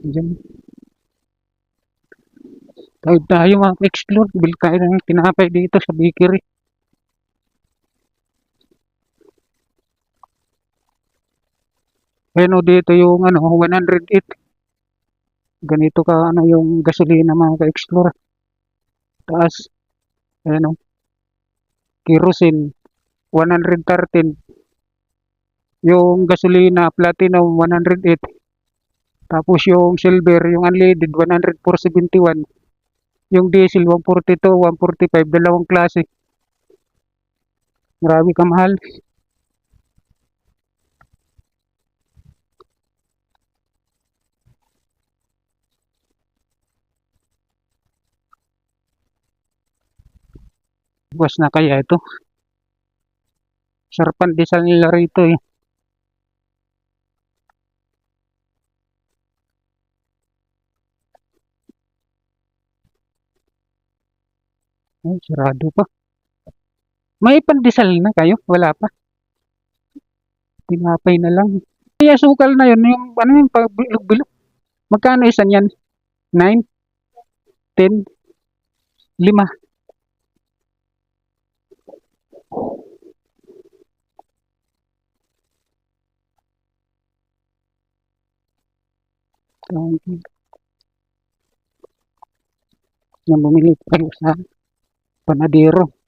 Diyan. Tayo mga explore. Bil tayo ng tinapay dito sa bakery. Ayan o, dito yung ano, 108. Ganito ka ano yung gasolina mga ka-explore. Taas. Ayan o. Kerosene. 113. Yung gasolina, platinum, 108. Tapos yung silver, yung unleaded, 104.71. Yung diesel, 142, 145. Dalawang klase. Marami kamahal. Bukas na kaya ito. Sarapan diesel nila rito eh. Ay, sarado pa. May pandesal na kayo? Wala pa. Tinapay na lang. Ay, asukal na yun. Yung ano yung pagbilog-bilog. Magkano isa niyan? 9? 10? 5? Yung bumili tayo sa panadero.